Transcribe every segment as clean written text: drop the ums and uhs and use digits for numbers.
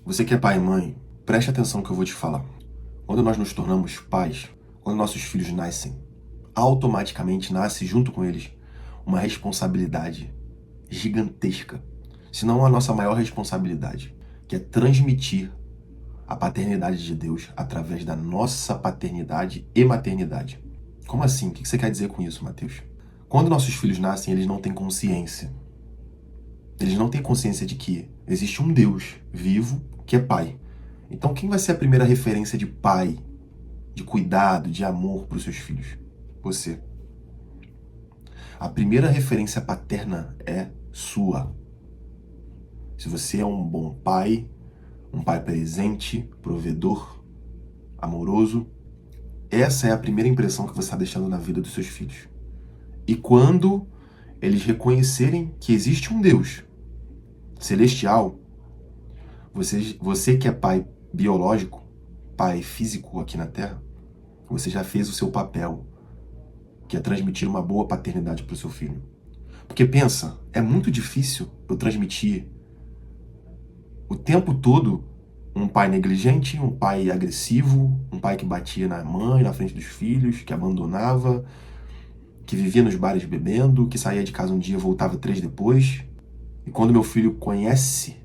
Você que é pai e mãe, preste atenção no que eu vou te falar. Quando nós nos tornamos pais, quando nossos filhos nascem, automaticamente nasce junto com eles uma responsabilidade gigantesca, se não a nossa maior responsabilidade, que é transmitir a paternidade de Deus através da nossa paternidade e maternidade. Como assim? O que você quer dizer com isso, Mateus? Quando nossos filhos nascem, eles não têm consciência. Eles não têm consciência de que existe um Deus vivo que é pai. Então, quem vai ser a primeira referência de pai, de cuidado, de amor para os seus filhos? Você. A primeira referência paterna é sua. Se você é um bom pai, um pai presente, provedor, amoroso, essa é a primeira impressão que você está deixando na vida dos seus filhos. E quando eles reconhecerem que existe um Deus celestial, você que é pai biológico, pai físico aqui na Terra, você já fez o seu papel, que é transmitir uma boa paternidade para o seu filho. Porque pensa, é muito difícil eu transmitir o tempo todo um pai negligente, um pai agressivo, um pai que batia na mãe, na frente dos filhos, que abandonava, que vivia nos bares bebendo, que saía de casa um dia e voltava 3 depois. E quando meu filho conhece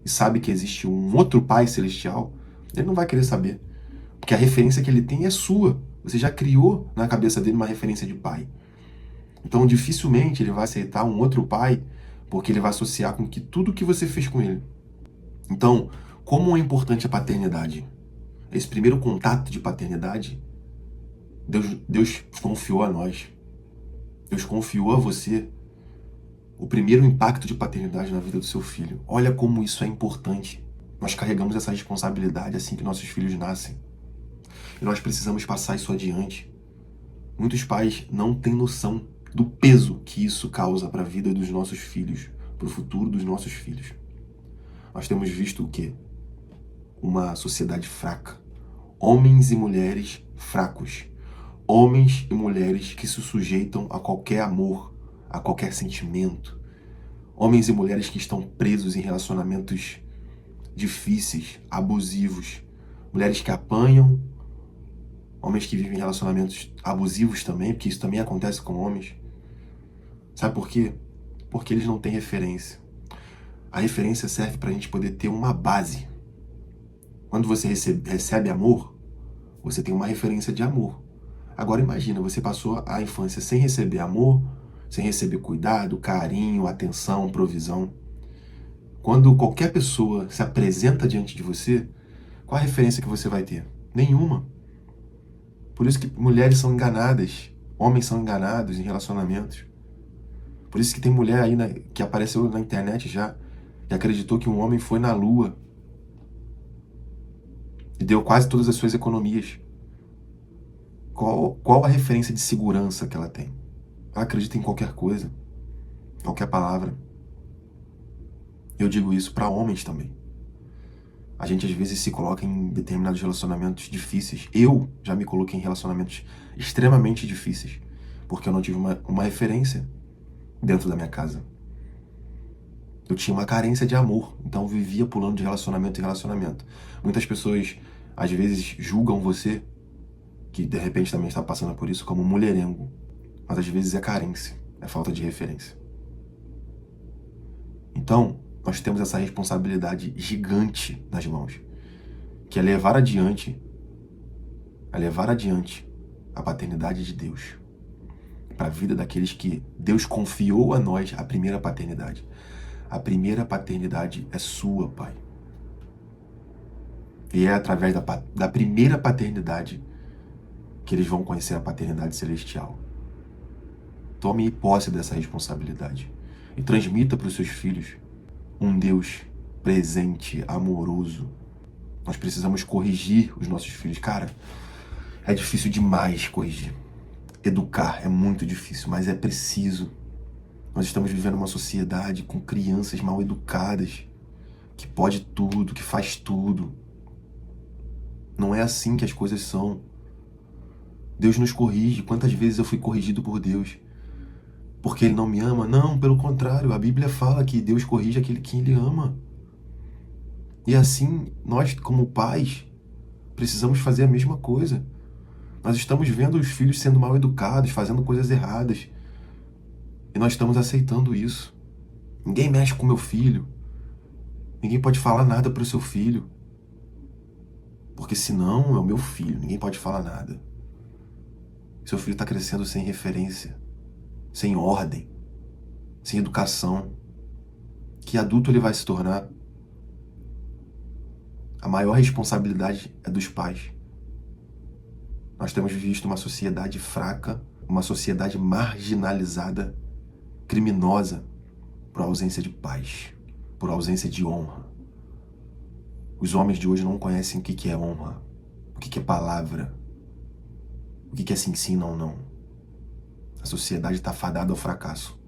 e sabe que existe um outro pai celestial, ele não vai querer saber. Porque a referência que ele tem é sua. Você já criou na cabeça dele uma referência de pai. Então, dificilmente ele vai aceitar um outro pai, porque ele vai associar com que tudo que você fez com ele. Então, como é importante a paternidade? Esse primeiro contato de paternidade, Deus confiou a nós. Deus confiou a você o primeiro impacto de paternidade na vida do seu filho. Olha como isso é importante. Nós carregamos essa responsabilidade assim que nossos filhos nascem. E nós precisamos passar isso adiante. Muitos pais não têm noção do peso que isso causa para a vida dos nossos filhos, para o futuro dos nossos filhos. Nós temos visto o quê? Uma sociedade fraca. Homens e mulheres fracos. Homens e mulheres que se sujeitam a qualquer amor, a qualquer sentimento. Homens e mulheres que estão presos em relacionamentos difíceis, abusivos. Mulheres que apanham. Homens que vivem em relacionamentos abusivos também, porque isso também acontece com homens. Sabe por quê? Porque eles não têm referência. A referência serve para a gente poder ter uma base. Quando você recebe amor, você tem uma referência de amor. Agora imagina, você passou a infância sem receber amor, sem receber cuidado, carinho, atenção, provisão. Quando qualquer pessoa se apresenta diante de você, qual a referência que você vai ter? Nenhuma. Por isso que mulheres são enganadas, homens são enganados em relacionamentos. Por isso que tem mulher aí que apareceu na internet já, que acreditou que um homem foi na lua e deu quase todas as suas economias. Qual a referência de segurança que ela tem? Ela acredita em qualquer coisa, qualquer palavra. Eu digo isso para homens também. A gente às vezes se coloca em determinados relacionamentos difíceis. Eu já me coloquei em relacionamentos extremamente difíceis, porque eu não tive uma referência dentro da minha casa. Eu tinha uma carência de amor, então eu vivia pulando de relacionamento em relacionamento. Muitas pessoas às vezes julgam você, que de repente também está passando por isso, como mulherengo. Mas às vezes é carência, é falta de referência. Então, nós temos essa responsabilidade gigante nas mãos, que é levar adiante a paternidade de Deus para a vida daqueles que Deus confiou a nós a primeira paternidade. A primeira paternidade é sua, Pai. E é através da primeira paternidade que eles vão conhecer a paternidade celestial. Tome posse dessa responsabilidade e transmita para os seus filhos um Deus presente, amoroso. Nós precisamos corrigir os nossos filhos. Cara, é difícil demais corrigir. Educar é muito difícil, mas é preciso. Nós estamos vivendo uma sociedade com crianças mal educadas, que pode tudo, que faz tudo. Não é assim que as coisas são. Deus nos corrige. Quantas vezes eu fui corrigido por Deus? Porque Ele não me ama? Não, pelo contrário. A Bíblia fala que Deus corrige aquele que Ele ama. E assim, nós, como pais, precisamos fazer a mesma coisa. Nós estamos vendo os filhos sendo mal educados, fazendo coisas erradas. E nós estamos aceitando isso. Ninguém mexe com meu filho. Ninguém pode falar nada para o seu filho. Porque senão é o meu filho, ninguém pode falar nada. Seu filho está crescendo sem referência, sem ordem, sem educação. Que adulto ele vai se tornar? A maior responsabilidade é dos pais. Nós temos visto uma sociedade fraca, uma sociedade marginalizada, criminosa, por ausência de paz, por ausência de honra. Os homens de hoje não conhecem o que é honra, o que é palavra, o que é sim sim, não não. A sociedade está fadada ao fracasso.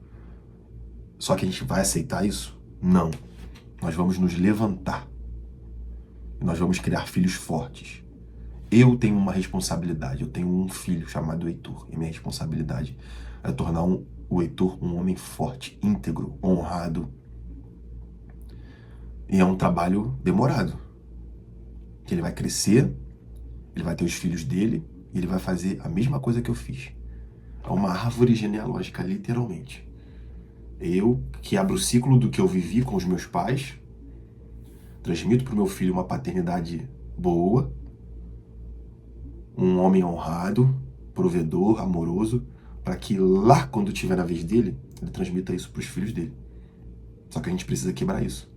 Só que a gente vai aceitar isso? Não. Nós vamos nos levantar. E nós vamos criar filhos fortes. Eu tenho uma responsabilidade. Eu tenho um filho chamado Heitor. E minha responsabilidade é tornar o Heitor um homem forte, íntegro, honrado. E é um trabalho demorado. Que ele vai crescer, ele vai ter os filhos dele, e ele vai fazer a mesma coisa que eu fiz. É uma árvore genealógica, literalmente. Eu, que abro o ciclo do que eu vivi com os meus pais, transmito para o meu filho uma paternidade boa, um homem honrado, provedor, amoroso, para que lá, quando tiver na vez dele, ele transmita isso para os filhos dele. Só que a gente precisa quebrar isso.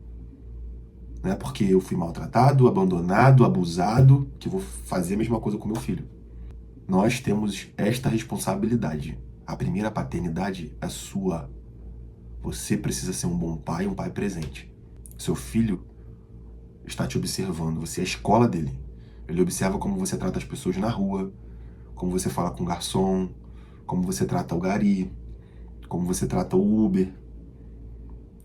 Não é porque eu fui maltratado, abandonado, abusado, que eu vou fazer a mesma coisa com meu filho. Nós temos esta responsabilidade. A primeira paternidade é sua. Você precisa ser um bom pai, um pai presente. Seu filho está te observando, você é a escola dele. Ele observa como você trata as pessoas na rua, como você fala com o garçom, como você trata o gari, como você trata o Uber,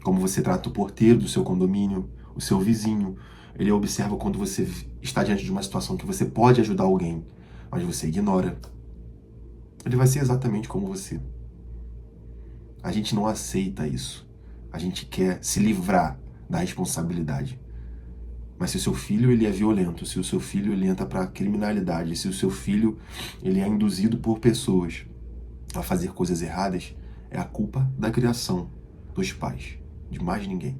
como você trata o porteiro do seu condomínio, o seu vizinho. Ele observa quando você está diante de uma situação que você pode ajudar alguém, mas você ignora. Ele vai ser exatamente como você. A gente não aceita isso. A gente quer se livrar da responsabilidade. Mas se o seu filho ele é violento, se o seu filho ele entra para criminalidade, se o seu filho ele é induzido por pessoas a fazer coisas erradas, é a culpa da criação dos pais, de mais ninguém.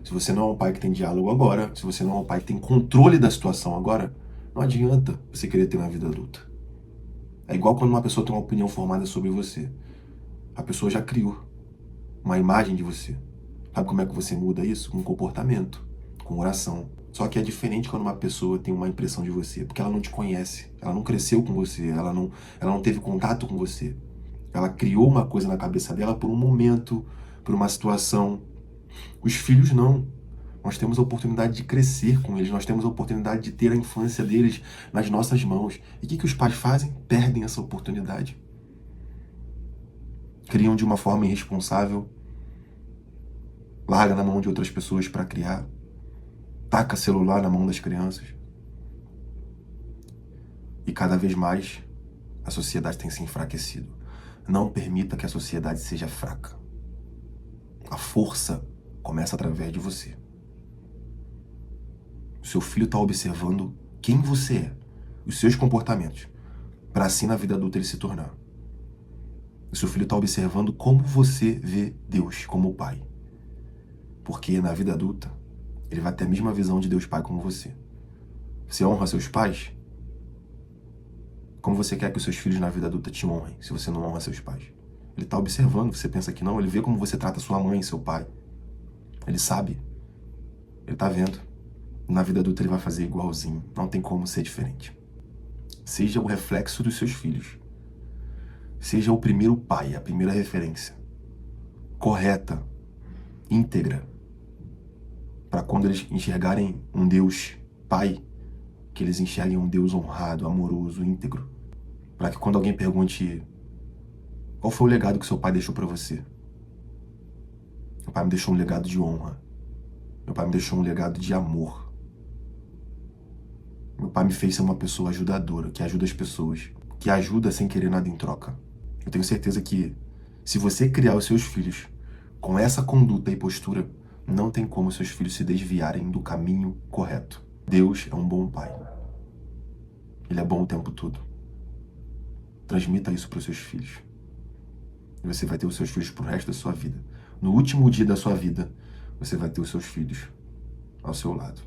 Se você não é um pai que tem diálogo agora, se você não é um pai que tem controle da situação agora, não adianta você querer ter uma vida adulta. É igual quando uma pessoa tem uma opinião formada sobre você. A pessoa já criou uma imagem de você. Sabe como é que você muda isso? Com comportamento, com oração. Só que é diferente quando uma pessoa tem uma impressão de você, porque ela não te conhece, ela não cresceu com você, ela não teve contato com você. Ela criou uma coisa na cabeça dela por um momento, por uma situação. Os filhos não. Nós temos a oportunidade de crescer com eles, nós temos a oportunidade de ter a infância deles nas nossas mãos. E o que os pais fazem? Perdem essa oportunidade. Criam de uma forma irresponsável, larga na mão de outras pessoas para criar, taca celular na mão das crianças. E cada vez mais a sociedade tem se enfraquecido. Não permita que a sociedade seja fraca. A força começa através de você. O seu filho está observando quem você é, os seus comportamentos, para assim na vida adulta ele se tornar. O seu filho está observando como você vê Deus como pai. Porque na vida adulta, ele vai ter a mesma visão de Deus Pai como você. Você honra seus pais? Como você quer que os seus filhos na vida adulta te honrem, se você não honra seus pais? Ele está observando, você pensa que não, ele vê como você trata sua mãe e seu pai. Ele sabe. Ele está vendo. Na vida adulta ele vai fazer igualzinho. Não tem como ser diferente. Seja o reflexo dos seus filhos. Seja o primeiro pai, a primeira referência. Correta. Íntegra. Para quando eles enxergarem um Deus Pai, que eles enxerguem um Deus honrado, amoroso, íntegro. Para que quando alguém pergunte qual foi o legado que seu pai deixou para você? Meu pai me deixou um legado de honra. Meu pai me deixou um legado de amor. Meu pai me fez ser uma pessoa ajudadora, que ajuda as pessoas, que ajuda sem querer nada em troca. Eu tenho certeza que se você criar os seus filhos com essa conduta e postura, Não tem como seus filhos se desviarem do caminho correto. Deus é um bom pai. Ele é bom o tempo todo. Transmita isso para os seus filhos. E você vai ter os seus filhos pro resto da sua vida. No último dia da sua vida, você vai ter os seus filhos ao seu lado.